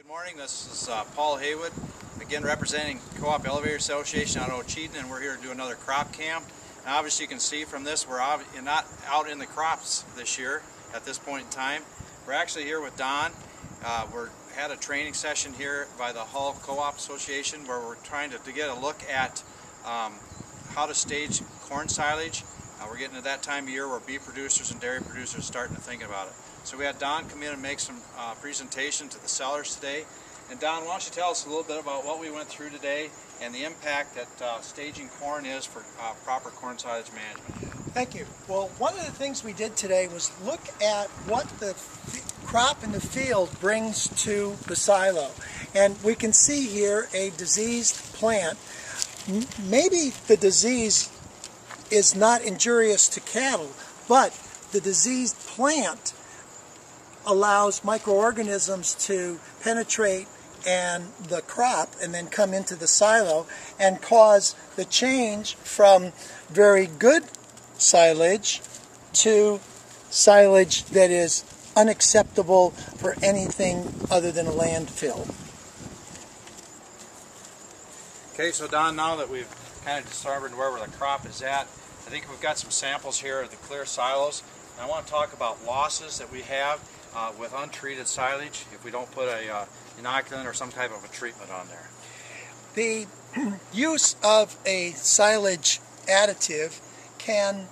Good morning, this is Paul Haywood, again representing Co-op Elevator Association out of Ocheyedan, and we're here to do another crop camp. And obviously you can see from this we're not out in the crops this year at this point in time. We're actually here with Don. We had a training session here by the Hull Co-op Association where we're trying to get a look at how to stage corn silage. We're getting to that time of year where beef producers and dairy producers are starting to think about it. So we had Don come in and make some presentation to the sellers today. And Don, why don't you tell us a little bit about what we went through today and the impact that staging corn is for proper corn silage management. Thank you. Well, one of the things we did today was look at what the crop in the field brings to the silo. And we can see here a diseased plant. Maybe the disease is not injurious to cattle, but the diseased plant allows microorganisms to penetrate and the crop and then come into the silo and cause the change from very good silage to silage that is unacceptable for anything other than a landfill. Okay, so Don, now that we've kind of discovered where the crop is at, I think we've got some samples here of the clear silos. And I want to talk about losses that we have with untreated silage if we don't put a inoculant or some type of a treatment on there. The use of a silage additive can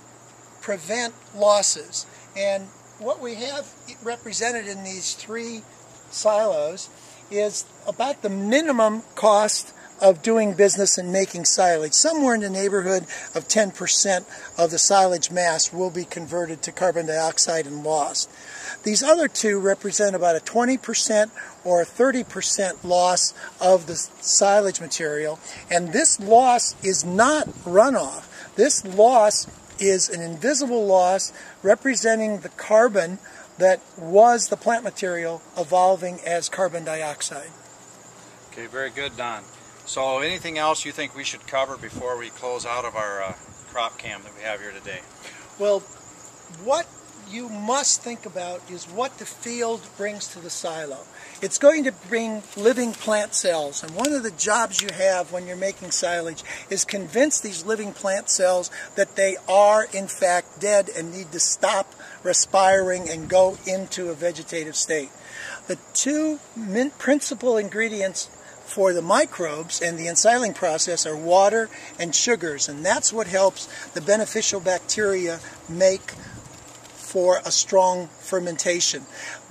prevent losses, and what we have represented in these three silos is about the minimum cost of doing business and making silage. Somewhere in the neighborhood of 10% of the silage mass will be converted to carbon dioxide and lost. These other two represent about a 20% or a 30% loss of the silage material, and this loss is not runoff. This loss is an invisible loss representing the carbon that was the plant material evolving as carbon dioxide. Okay, very good, Don. So anything else you think we should cover before we close out of our crop cam that we have here today? Well, what you must think about is what the field brings to the silo. It's going to bring living plant cells, and one of the jobs you have when you're making silage is convince these living plant cells that they are in fact dead and need to stop respiring and go into a vegetative state. The two principal ingredients for the microbes and the ensiling process are water and sugars, and that's what helps the beneficial bacteria make for a strong fermentation.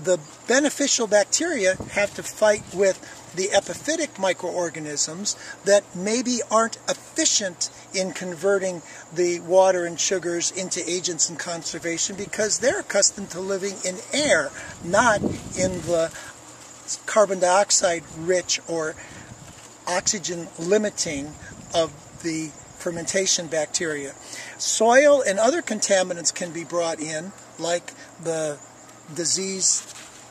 The beneficial bacteria have to fight with the epiphytic microorganisms that maybe aren't efficient in converting the water and sugars into agents in conservation because they're accustomed to living in air, not in the carbon dioxide rich or oxygen limiting of the fermentation bacteria. Soil and other contaminants can be brought in, like the disease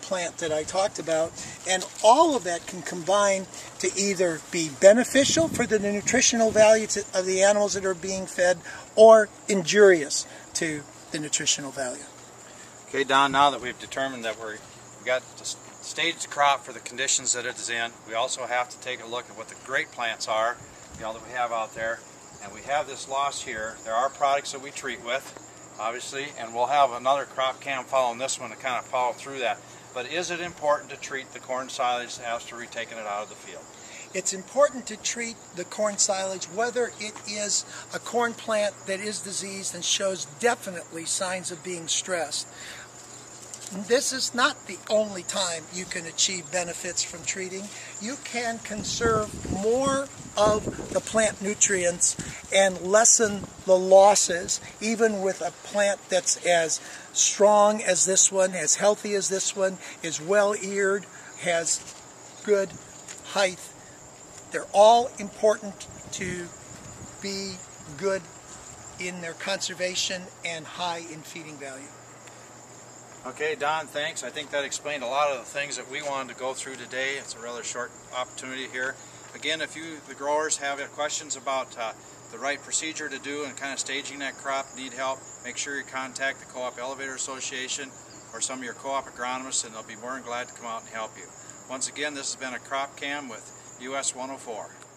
plant that I talked about, and all of that can combine to either be beneficial for the nutritional value of the animals that are being fed or injurious to the nutritional value. Okay, Don, now that we've determined that we've got to stage the crop for the conditions that it is in, we also have to take a look at what the great plants are, that we have out there. And we have this loss here. There are products that we treat with, obviously, and we'll have another crop cam following this one to kind of follow through that. But is it important to treat the corn silage after we've taken it out of the field? It's important to treat the corn silage whether it is a corn plant that is diseased and shows definitely signs of being stressed. This is not the only time you can achieve benefits from treating. You can conserve more of the plant nutrients and lessen the losses, even with a plant that's as strong as this one, as healthy as this one, is well-eared, has good height. They're all important to be good in their conservation and high in feeding value. Okay, Don, thanks. I think that explained a lot of the things that we wanted to go through today. It's a rather short opportunity here. Again, if you, the growers, have questions about the right procedure to do and kind of staging that crop, need help, make sure you contact the Co-op Elevator Association or some of your co-op agronomists, and they'll be more than glad to come out and help you. Once again, this has been a crop cam with US 104.